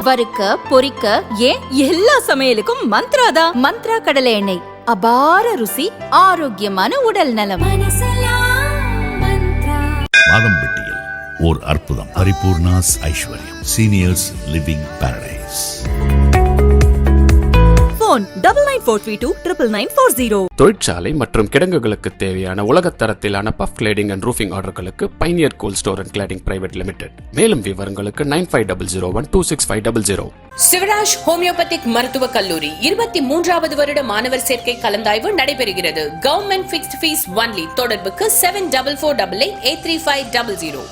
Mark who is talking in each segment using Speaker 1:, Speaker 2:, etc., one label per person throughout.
Speaker 1: வறுக்க பொரிக்க ஏன் எல்லா சமையலுக்கும் மந்த்ரா தான். மந்த்ரா கடலை எண்ணெய், அபார ருசி, ஆரோக்கியமான உடல் நலம்.
Speaker 2: மாதம்பட்டியில் ஓர் அற்புதம். பரிபூர்ணாஸ் ஐஸ்வர்யம் சீனியர்ஸ் லிவிங் பாரடைஸ்.
Speaker 1: போன் 9943299940.
Speaker 3: தொழிற்சாலை மற்றும் கிடங்குகளுக்கு தேவையான உலகத்தரத்திலான பஃப் கிளேடிங் அண்ட் ரூஃபிங் ஆர்டர்களுக்கு pioneer cold store and cladding private limited. மேலும் விவரங்களுக்கு 9500126500.
Speaker 4: சிவராஜ் ஹோமியோபதிக் மருத்துவக் கல்லூரி 23வது வருட மாணவர் சேர்க்கை கலந்தாய்வு நடைபெறுகிறது. Government fixed fees only. தொடர்புக்கு 7448835500.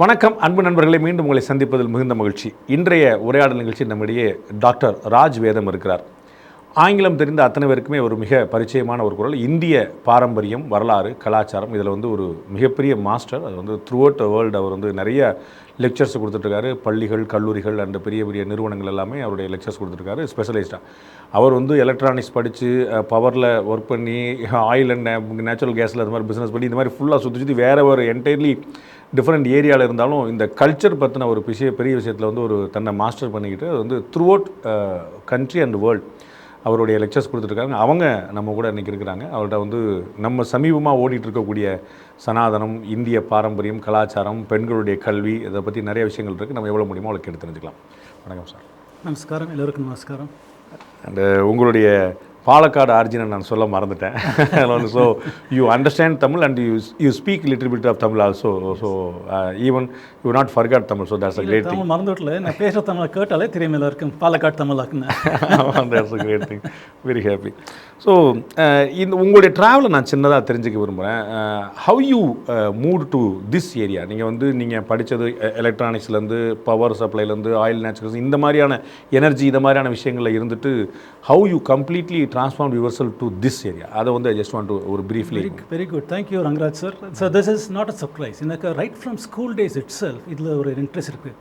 Speaker 5: வணக்கம் அன்பு நண்பர்களை, மீண்டும் உங்களை சந்திப்பதில் மிகுந்த மகிழ்ச்சி. இன்றைய உரையாடல் நிகழ்ச்சி நம்மிடையே டாக்டர் ராஜ் வேதம் இருக்கிறார். ஆங்கிலம் தெரிந்த அத்தனை பேருக்குமே ஒரு மிக பரிச்சயமான ஒரு குரல். இந்திய பாரம்பரியம், வரலாறு, கலாச்சாரம் இதில் ஒரு மிகப்பெரிய மாஸ்டர். அது த்ரூ அவுட் வேர்ல்டு அவர் நிறைய லெக்சர்ஸ் கொடுத்துட்ருக்காரு. பள்ளிகள், கல்லூரிகள் அண்ட் பெரிய பெரிய நிறுவனங்கள் எல்லாமே அவருடைய லெக்சர்ஸ் கொடுத்துருக்காரு ஸ்பெஷலைஸ்டாக. அவர் எலக்ட்ரானிக்ஸ் படித்து பவரில் ஒர்க் பண்ணி ஆயில் அண்ட் நேச்சுரல் கேஸில் அது மாதிரி பிஸ்னஸ் பண்ணி இந்த மாதிரி ஃபுல்லாக சுற்றி வேறு ஒரு என்டையர்லி டிஃப்ரெண்ட் ஏரியாவில் இருந்தாலும் இந்த கல்ச்சர் பற்றின ஒரு பெரிய விஷயத்தில் ஒரு தன்னை மாஸ்டர் பண்ணிக்கிட்டு through out country and world அவருடைய லெக்சர்ஸ் கொடுத்துருக்காங்க. அவங்க நம்ம கூட இன்றைக்கி இருக்கிறாங்க. அவர்கிட்ட நம்ம சமீபமாக ஓடிட்டு இருக்கக்கூடிய சனாதனம், இந்திய பாரம்பரியம், கலாச்சாரம், பெண்களுடைய கல்வி, இதை பற்றி நிறைய விஷயங்கள் இருக்குது. நம்ம எவ்வளோ முடியுமோ அவளுக்கு எடுத்து தெரிஞ்சுக்கலாம். வணக்கம் சார்.
Speaker 6: நமஸ்காரம், எல்லோருக்கும் நமஸ்காரம்.
Speaker 5: அண்டு உங்களுடைய பாலக்காடு ஆர்ஜினை நான் சொல்ல மறந்துட்டேன். So you understand Tamil and you speak little bit of Tamil also. So even you not forgot Tamil. So that's a great thing.
Speaker 6: மறந்துவிட்டல, நான் பேசுகிற தமிழை கேட்டாலே தெரியும் எல்லாருக்கும் பாலக்காடு தமிழாக்குன்னு.
Speaker 5: That's a great thing. Very happy. So இந்த உங்களுடைய ட்ராவலை நான் சின்னதாக தெரிஞ்சுக்க விரும்புகிறேன். How you move to this area? நீங்கள் படித்தது எலக்ட்ரானிக்ஸ்லேருந்து, பவர் சப்ளைலேருந்து, ஆயில் நேச்சுரல்ஸ், இந்த மாதிரியான எனர்ஜி, இந்த மாதிரியான விஷயங்களில் இருந்துட்டு how you completely transformed yourself to this area? I just want to briefly.
Speaker 6: Very good. Thank you, Rangaraj sir. So this is not a surprise. Right from school days itself, idla or interest irukku.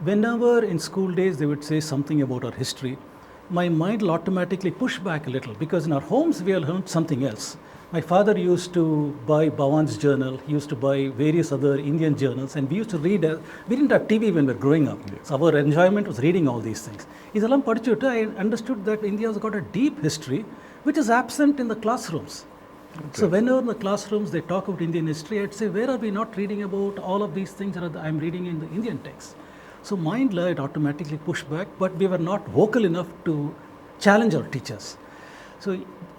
Speaker 6: Whenever in school days they would say something about our history, my mind will automatically push back a little, because in our homes we have learned something else. My father used to buy Bhavan's journal, he used to buy various other Indian journals, and we used to read. We didn't have TV when we were growing up, so our enjoyment was reading all these things. Idalam padichittu I understood that India has got a deep history which is absent in the classrooms. Okay. So whenever in the classrooms they talk about Indian history, I'd say, where are we not reading about all of these things that I'm reading in the Indian text? So mind it automatically pushed back, but we were not vocal enough to challenge our teachers. So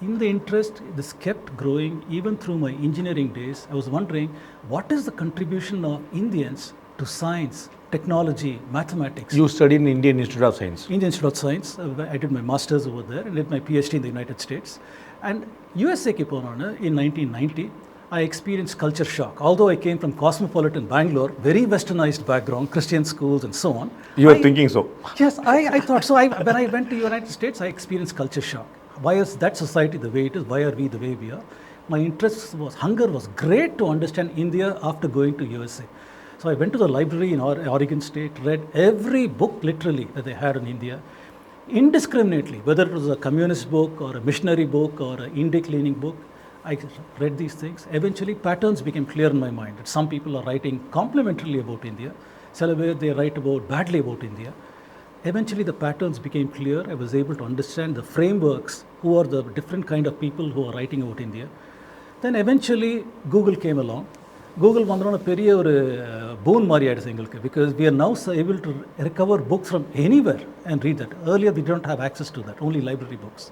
Speaker 6: in the interest, this kept growing even through my engineering days. I was wondering, what is the contribution of Indians to science, technology, mathematics?
Speaker 5: You studied in Indian Institute of Science.
Speaker 6: Indian Institute of Science. I did my master's over there and did my PhD in the United States. And USA ke ponana in 1990, I experienced culture shock. Although I came from cosmopolitan Bangalore, very westernized background, Christian schools and so on.
Speaker 5: You were thinking so?
Speaker 6: Yes, I thought so. When I went to the United States, I experienced culture shock. Why is that society the way it is? Why are we the way we are? My interest hunger was great to understand India after going to USA. So I went to the library in Oregon State, read every book literally that they had in India, indiscriminately, whether it was a communist book or a missionary book or an Indic leaning book. I read these things. Eventually patterns became clear in my mind that some people are writing complimentarily about India, somewhere they write badly about India. Eventually the patterns became clear. I was able to understand the frameworks, who are the different kind of people who are writing about India. Then eventually Google came along. Google vandrona periya oru boon mari aidus engalukku, because we are now able to recover books from anywhere and read that. Earlier we don't have access to that, only library books.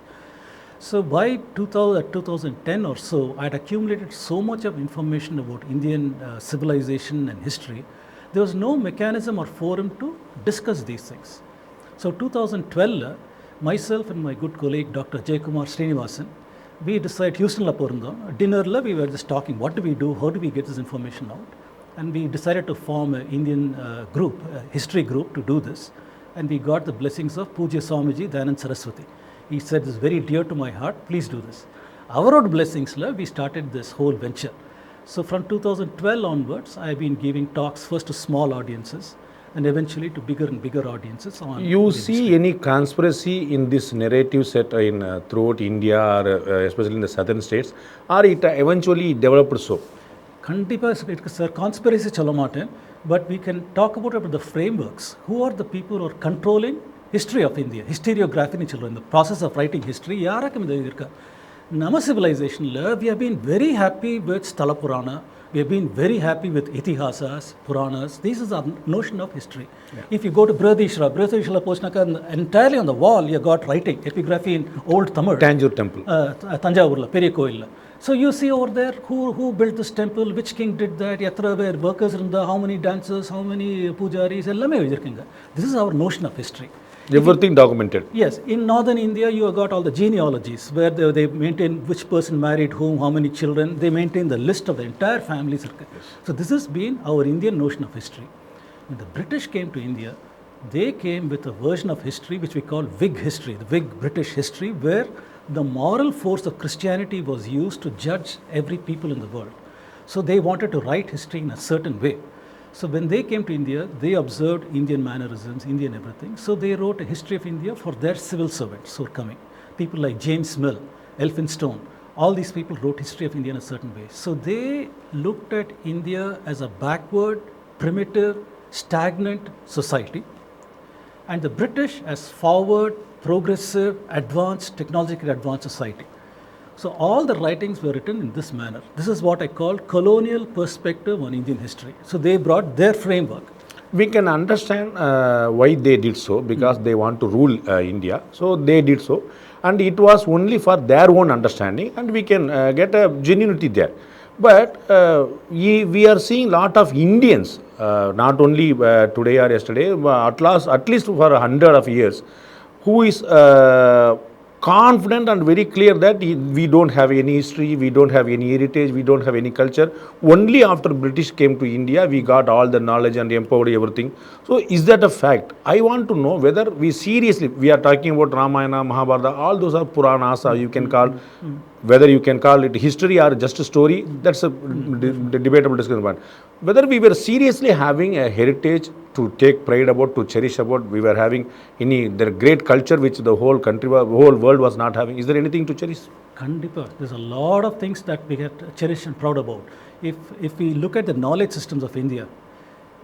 Speaker 6: So by 2010 or so, I had accumulated so much of information about Indian civilization and history. There was no mechanism or forum to discuss these things. So 2012, myself and my good colleague Dr. Jayakumar Srinivasan, we decided, Houstonla porundom, dinnerla we were just talking, what do we do, how do we get this information out? And we decided to form an Indian group, a history group to do this. And we got the blessings of Pujya Swamiji Dayanand Saraswati. He said, this is very dear to my heart, please do this. Our own blessings, we started this whole venture. So from 2012 onwards, I have been giving talks first to small audiences, and eventually to bigger and bigger audiences.
Speaker 5: You see any conspiracy in this narrative set in throughout India, or especially in the southern states, or it eventually developed so?
Speaker 6: கண்டிப்பாக இருக்குது sir. Conspiracy சொல்ல மாட்டேன், but we can talk about the frameworks. Who are the people who are controlling history of India? Historiography னு சொல்கிறோம். இந்த process of writing history யாராக்கும் இது இருக்கா? நம்ம சிவிலைசேஷனில் we have been very happy with Sthala Purana. We have been very happy with Itihasas, Puranas. This is our notion of history. Yeah. If you go to Brihadishra போச்சுனாக்கா entirely on the wall you got writing, epigraphy in Old Tamil.
Speaker 5: Tanjore temple.
Speaker 6: Tanjavurla, பெரிய கோயில்ல. So you see over there who built this temple, which king did that, எத்தனை பேர் workers இருந்தா, how many dancers, how many pujaris, எல்லாமே எழுதியிருக்கீங்க. This is our notion of history.
Speaker 5: Everything documented.
Speaker 6: Yes, in northern India you have got all the genealogies where they maintain which person married whom, how many children. They maintain the list of the entire families. Yes. So this has been our Indian notion of history. When the British came to India, they came with a version of history which we call Whig history, the Whig British history, where the moral force of Christianity was used to judge every people in the world. So they wanted to write history in a certain way. So when they came to India, they observed Indian mannerisms, Indian everything. So they wrote a history of India for their civil servants who were coming. People like James Mill, Elphinstone, all these people wrote history of India in a certain way. So they looked at India as a backward, primitive, stagnant society, and the British as forward, progressive, advanced, technologically advanced society. So all the writings were written in this manner. This is what I call colonial perspective on Indian history. So they brought their framework.
Speaker 5: We can understand why they did so, because they want to rule India. So they did so, and it was only for their own understanding, and we can get a genuinity there. But we are seeing lot of Indians, not only today or yesterday, but at least for 100 of years, who is confident and very clear that we don't have any history, we don't have any heritage, we don't have any culture. Only after British came to India, we got all the knowledge and empowered everything. So is that a fact? I want to know whether we seriously, we are talking about Ramayana, Mahabharata, all those are Puranas, or you can call, whether you can call it history or just a story, that's a debatable discussion. But whether we were seriously having a heritage to take pride about, to cherish about, we were having their great culture which the whole country, whole world was not having. Is there anything to cherish?
Speaker 6: Kandipa, there's a lot of things that we get cherished and proud about. If we look at the knowledge systems of India,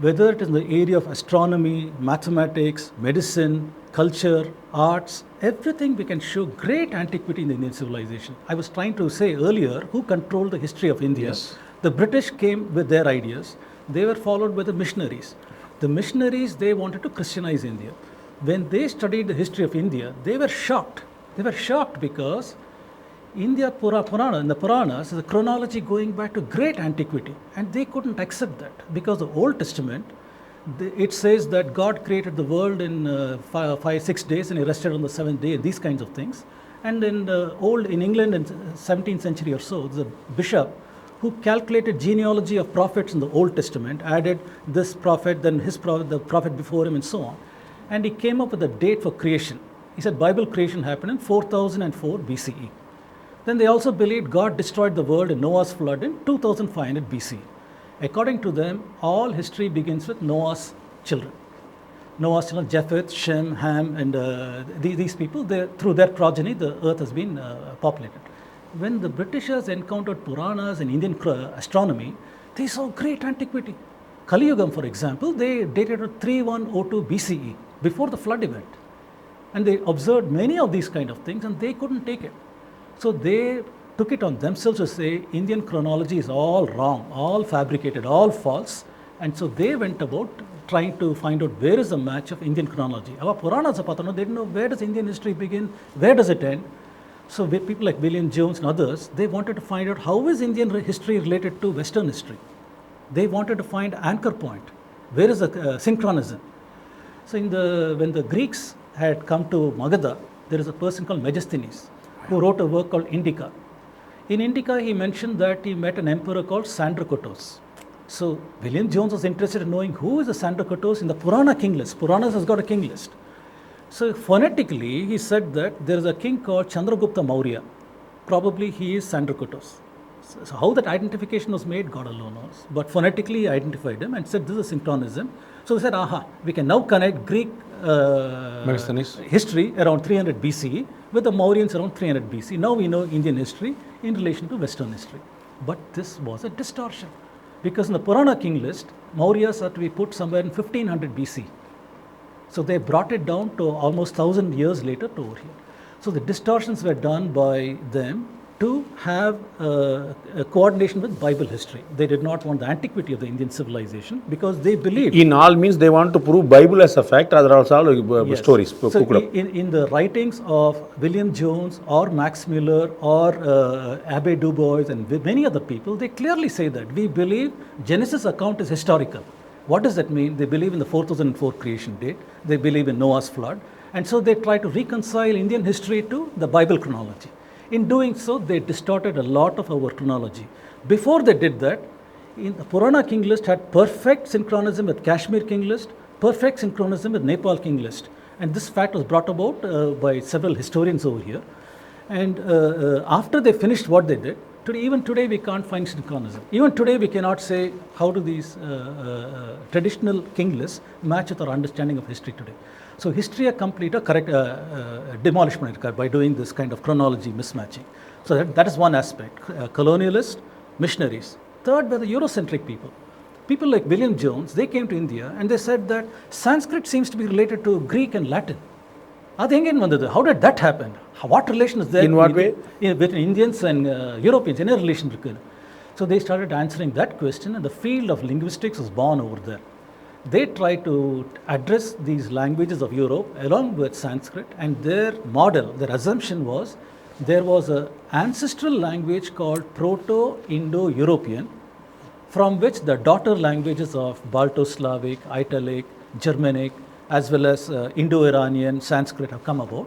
Speaker 6: whether it is in the area of astronomy, mathematics, medicine, culture, arts, everything we can show great antiquity in the Indian civilization. I was trying to say earlier, who controlled the history of India?
Speaker 5: Yes.
Speaker 6: The British came with their ideas. They were followed by the missionaries. The missionaries, they wanted to Christianize India. When they studied the history of India, they were shocked. They were shocked because India Purana, in the Puranas, is a chronology going back to great antiquity, and they couldn't accept that because the Old Testament, it says that God created the world in 5-6 days and he rested on the 7th day, and these kinds of things. And in England in 17th century or so, there's a bishop who calculated genealogy of prophets in the Old Testament, added this prophet, then his prophet, the prophet before him, and so on. And he came up with a date for creation. He said Bible creation happened in 4004 BCE. Then they also believed God destroyed the world in Noah's flood in 2500 BCE. According to them, all history begins with Noah's children. Noah's children, Japheth, Shem, Ham, and these people, through their progeny, the earth has been populated. When the Britishers encountered Puranas and Indian astronomy, they saw great antiquity. Kali Yugam, for example, they dated at 3102 BCE, before the flood event. And they observed many of these kind of things, and they couldn't take it. So they took it on themselves to say Indian chronology is all wrong, all fabricated, all false. And so they went about trying to find out where is the match of Indian chronology. Our Puranas, they didn't know where does Indian history begin, where does it end. So with people like William Jones and others, they wanted to find out how is Indian history related to Western history. They wanted to find anchor point. Where is the synchronism? So when the Greeks had come to Magadha, there is a person called Megasthenes who wrote a work called Indica. In Indica, he mentioned that he met an emperor called Sandrakotos. So William Jones was interested in knowing who is the Sandrakotos in the Purana king list. Puranas has got a king list. So phonetically, he said that there is a king called Chandragupta Maurya. Probably he is Sandrakotos. So how that identification was made, God alone knows. But phonetically, he identified him and said this is synchronism. So we said, we can now connect Greek history around 300 BCE with the Mauryans around 300 BC. Now we know Indian history in relation to Western history. But this was a distortion. Because in the Purana king list, Mauryas are to be put somewhere in 1500 BC. So they brought it down to almost 1000 years later to over here. So the distortions were done by them to have a coordination with Bible history. They did not want the antiquity of the Indian civilization because they believed.
Speaker 5: In all means they want to prove Bible as a fact, other also
Speaker 6: Yes.
Speaker 5: stories.
Speaker 6: So
Speaker 5: cooked up.
Speaker 6: in the writings of William Jones or Max Muller or Abbé Du Bois and many other people, they clearly say that we believe Genesis account is historical. What does that mean? They believe in the 4004 creation date. They believe in Noah's flood. And so they try to reconcile Indian history to the Bible chronology. In doing so, they distorted a lot of our chronology. Before they did that, in the Purana king list had perfect synchronism with Kashmir king list, perfect synchronism with Nepal king list. And this fact was brought about by several historians over here. And after they finished what they did, even today we can't find synchronism. Even today we cannot say how do these traditional king lists match with our understanding of history today. So history complete correct demolish by doing this kind of chronology mismatching. So that is one aspect. Colonialists, missionaries. Third were the Eurocentric people. People like William Jones, they came to India and they said that Sanskrit seems to be related to Greek and Latin. How did that happen? What relation is there?
Speaker 5: In what way?
Speaker 6: Between Indians and Europeans, any relation? So they started answering that question and the field of linguistics was born over there. They tried to address these languages of Europe along with Sanskrit, and their model, their assumption was there was an ancestral language called Proto-Indo-European, from which the daughter languages of Balto-Slavic, Italic, Germanic, as well as Indo-Iranian, Sanskrit have come about.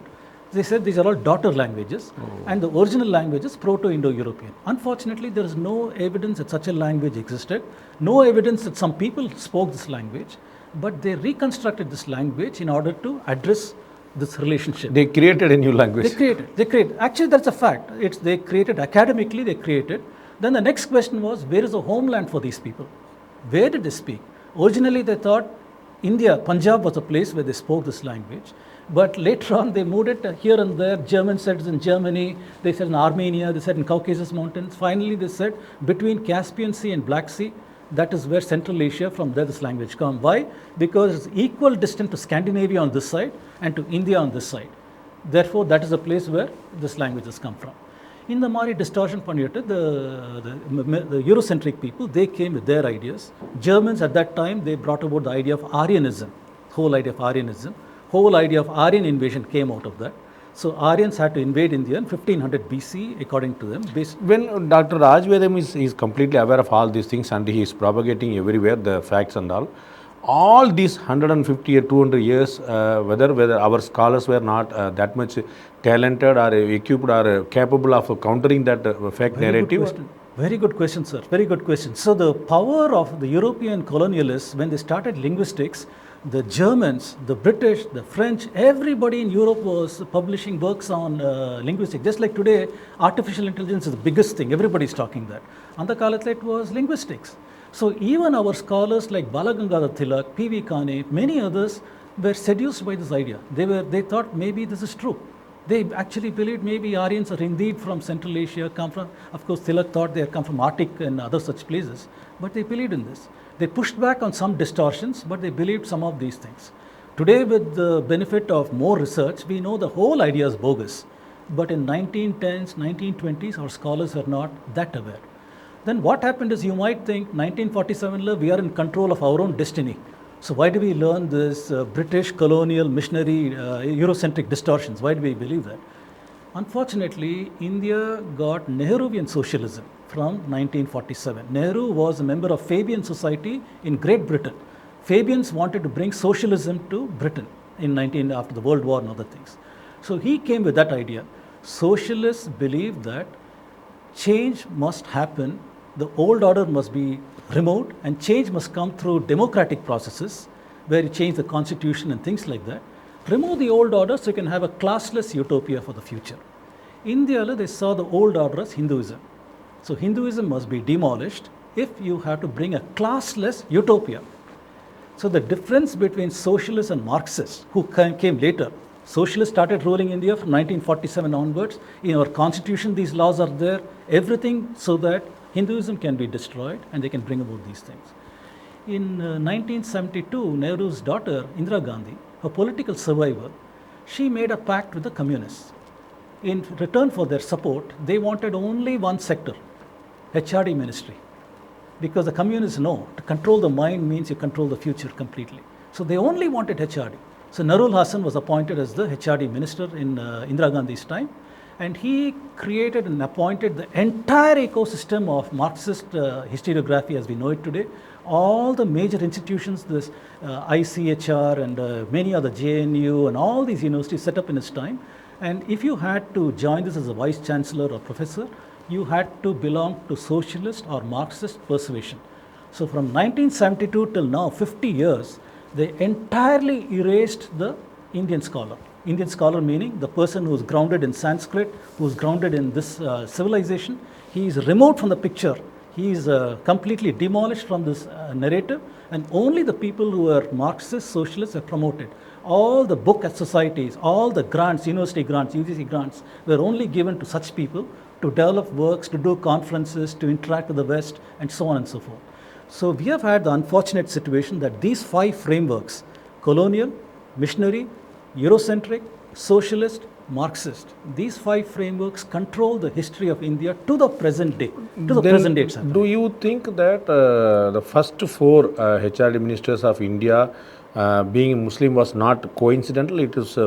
Speaker 6: They said these are all daughter languages, and the original language is Proto-Indo-European. Unfortunately, there is no evidence that such a language existed, no evidence that some people spoke this language, but they reconstructed this language in order to address this relationship.
Speaker 5: They created a new language.
Speaker 6: They created. Actually, that's a fact. They created academically, they created. Then the next question was, where is the homeland for these people? Where did they speak? Originally, they thought India, Punjab was a place where they spoke this language. But later on, they moved it here and there. Germans said it's in Germany, they said in Armenia, they said in Caucasus Mountains. Finally, they said between Caspian Sea and Black Sea, that is where Central Asia, from there this language comes. Why? Because it's equal distance to Scandinavia on this side and to India on this side. Therefore, that is the place where this language has come from. In the Mari distortion பண்ணிட்டு the Eurocentric people, they came with their ideas. Germans at that time, they brought about the idea of Aryanism, whole idea of Aryanism. Whole idea of Aryan invasion came out of that. So Aryans had to invade India in 1500 BC, according to them.
Speaker 5: When Dr. Raj Vedam is completely aware of all these things and he is propagating everywhere the facts and all these 150 or 200 years, whether our scholars were not that much talented or equipped or capable of countering that fake narrative?
Speaker 6: Very good question, sir. Very good question. So the power of the European colonialists, when they started linguistics, the Germans, the British, the French, everybody in Europe was publishing works on linguistics. Just like today, artificial intelligence is the biggest thing. Everybody is talking that. And the Kalatla, it was linguistics. So even our scholars like Balagangadhar Tilak, P.V. Kane, many others were seduced by this idea. They thought maybe this is true. They actually believed maybe Aryans are indeed from Central Asia, come from, of course, Tilak thought they had come from Arctic and other such places, but they believed in this. They pushed back on some distortions, but they believed some of these things. Today, with the benefit of more research, we know the whole idea is bogus. But in 1910s, 1920s, our scholars were not that aware. Then what happened is, you might think 1947, we are in control of our own destiny. So why do we learn this British colonial missionary Eurocentric distortions? Why do we believe that? Unfortunately, India got Nehruvian socialism from 1947. Nehru was a member of Fabian Society in Great Britain. Fabians wanted to bring socialism to Britain after the World War and other things. So he came with that idea. Socialists believed that change must happen, the old order must be removed, and change must come through democratic processes where you change the constitution and things like that. Remove the old order so you can have a classless utopia for the future. India, they saw the old order as Hinduism. So Hinduism must be demolished if you have to bring a classless utopia. So the difference between socialists and Marxists, who came later, socialists started ruling India from 1947 onwards. In our constitution, these laws are there, everything so that Hinduism can be destroyed and they can bring about these things. In 1972, Nehru's daughter, Indira Gandhi, a political survivor, she made a pact with the communists. In return for their support, they wanted only one sector, HRD ministry. Because the communists know to control the mind means you control the future completely. So they only wanted HRD. So Narul Hasan was appointed as the HRD minister in Indira Gandhi's time, and he created and appointed the entire ecosystem of Marxist historiography as we know it today. All the major institutions, this ICHR and many other JNU and all these universities set up in his time. And if you had to join this as a vice chancellor or professor, you had to belong to socialist or Marxist persuasion. So from 1972 till now, 50 years, they entirely erased the Indian scholar. Indian scholar meaning the person who is grounded in Sanskrit, who is grounded in this civilization. He is removed from the picture. He is completely demolished from this narrative, and only the people who are Marxist, socialists are promoted. All the book societies, all the grants, university grants, UGC grants, were only given to such people to develop works, to do conferences, to interact with the West, and so on and so forth. So we have had the unfortunate situation that these 5 frameworks, colonial, missionary, Eurocentric, socialist, Marxist, these 5 frameworks control the history of India to the present day.
Speaker 5: Do you think that the first 4 HRD ministers of India being Muslim was not coincidental? It is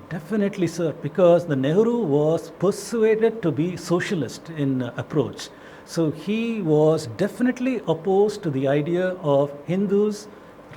Speaker 6: Definitely, sir, because the Nehru was persuaded to be socialist in approach. So he was definitely opposed to the idea of Hindus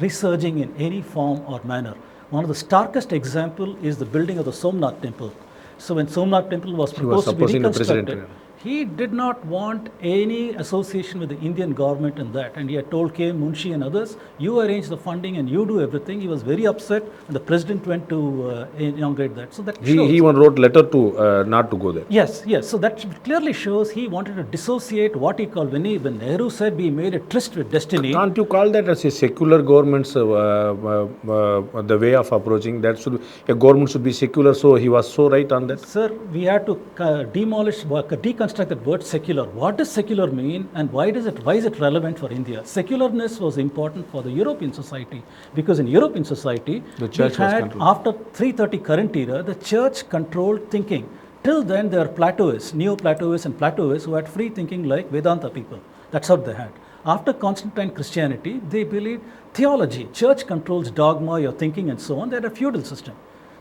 Speaker 6: resurging in any form or manner. One of the starkest example is the building of the Somnath temple. So when Somnath temple was proposed to be reconstructed, he did not want any association with the Indian government in that, and he had told K. Munshi and others, you arrange the funding and you do everything. He was very upset, and the president went to inaugurate that. So that
Speaker 5: he even wrote letter to not to go there.
Speaker 6: Yes. So that clearly shows he wanted to dissociate what he called, when Nehru said we made a tryst with destiny.
Speaker 5: Can't you call that as a secular government's the way of approaching? That should a government should be secular. So he was so right on that.
Speaker 6: Sir, we had to deconstruct that word secular. What does secular mean, and why is it relevant for India? Secularness was important for the European society, because in European society,
Speaker 5: the church was controlled.
Speaker 6: After 330 current era, the church controlled thinking. Till then, there were Platonists, Neo-Platonists and Platonists who had free thinking like Vedanta people. That's what they had. After Constantine Christianity, they believed theology. Church controls dogma, your thinking and so on. They had a feudal system.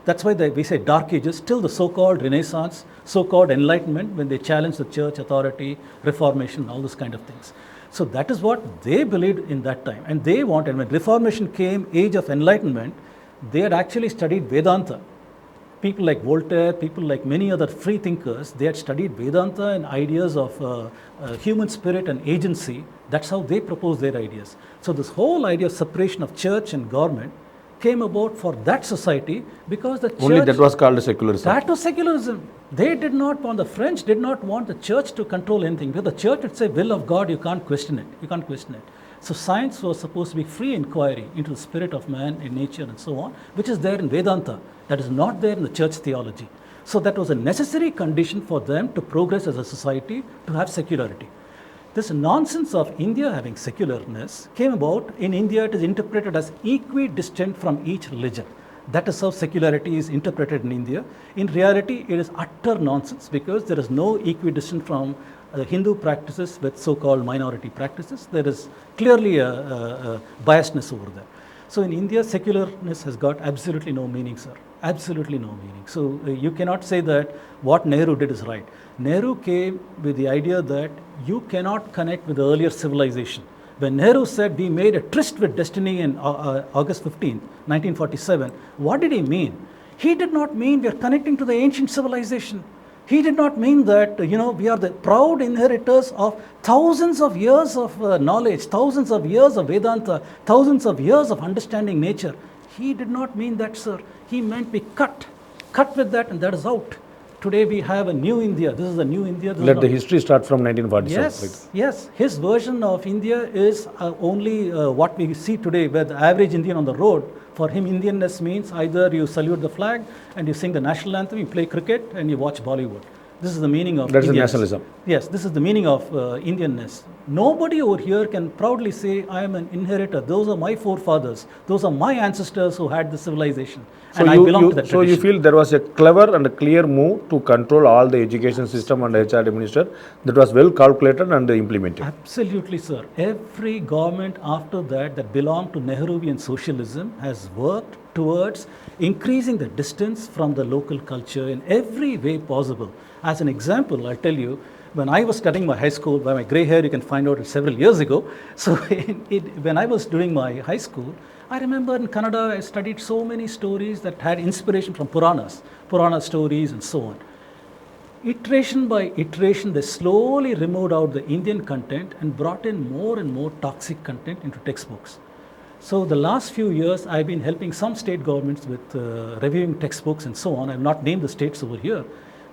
Speaker 6: That's why we say Dark Ages, till the so-called Renaissance, so-called Enlightenment, when they challenged the church authority, Reformation, all those kind of things. So that is what they believed in that time. And they wanted, when Reformation came, Age of Enlightenment, they had actually studied Vedanta. People like Voltaire, people like many other free thinkers, they had studied Vedanta and ideas of human spirit and agency. That's how they proposed their ideas. So this whole idea of separation of church and government came about for that society, because the church...
Speaker 5: Only that was called secularism.
Speaker 6: That was secularism. They did not want, the French did not want the church to control anything. Because the church would say, will of God, you can't question it. You can't question it. So science was supposed to be free inquiry into the spirit of man in nature and so on, which is there in Vedanta. That is not there in the church theology. So that was a necessary condition for them to progress as a society, to have secularity. This nonsense of India having secularness came about. In India, it is interpreted as equidistant from each religion. That is how secularity is interpreted in India. In reality, it is utter nonsense, because there is no equidistant from Hindu practices with so-called minority practices. There is clearly a biasness over there. So in India, secularness has got absolutely no meaning, sir. Absolutely no meaning. So you cannot say that what Nehru did is right. Nehru came with the idea that you cannot connect with the earlier civilization. When Nehru said we made a tryst with destiny in August 15, 1947, what did he mean? He did not mean we are connecting to the ancient civilization. He did not mean that, we are the proud inheritors of thousands of years of knowledge, thousands of years of Vedanta, thousands of years of understanding nature. He did not mean that, sir. He meant we cut with that, and that is out. Today we have a new India. This is a new India.
Speaker 5: Let the history start from 1947.
Speaker 6: Yes. His version of India is only what we see today, where the average Indian on the road, for him Indianness means either you salute the flag and you sing the national anthem, you play cricket and you watch Bollywood. This is the meaning of
Speaker 5: That is
Speaker 6: Indianness.
Speaker 5: nationalism.
Speaker 6: Yes, this is the meaning of Indianness. Nobody over here can proudly say, I am an inheritor. Those are my forefathers. Those are my ancestors who had the civilization.
Speaker 5: So
Speaker 6: And I belong to that
Speaker 5: so you
Speaker 6: tradition.
Speaker 5: feel there was a clever and a clear move to control all the education system and HR minister that was well calculated and implemented.
Speaker 6: Absolutely, sir. Every government after that belonged to Nehruvian socialism has worked towards increasing the distance from the local culture in every way possible. As an example, I'll tell you, when I was studying my high school, by my gray hair you can find out it's several years ago. So when I was doing my high school, I remember in Kannada I studied so many stories that had inspiration from Purana stories and so on. Iteration by iteration, they slowly removed out the Indian content and brought in more and more toxic content into textbooks. So the last few years, I've been helping some state governments with reviewing textbooks and so on. I've not named the states over here.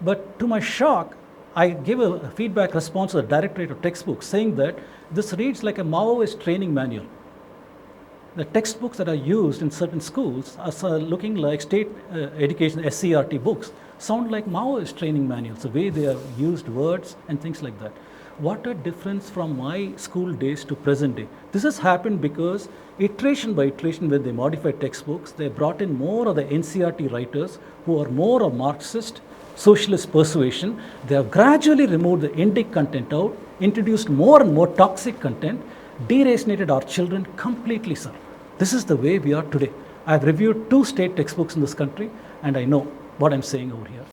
Speaker 6: But to my shock, I gave a feedback response to the Directorate of Textbooks saying that this reads like a Maoist training manual. The textbooks that are used in certain schools are looking like state education SCRT books, sound like Maoist training manuals, the way they have used words and things like that. What a difference from my school days to present day. This has happened because iteration by iteration, when they modified textbooks, they brought in more of the NCRT writers who are more of Marxist, socialist persuasion. They have gradually removed the Indic content out, introduced more and more toxic content, deracinated our children completely, sir. This is the way we are today. I have reviewed 2 state textbooks in this country and I know what I'm saying over here.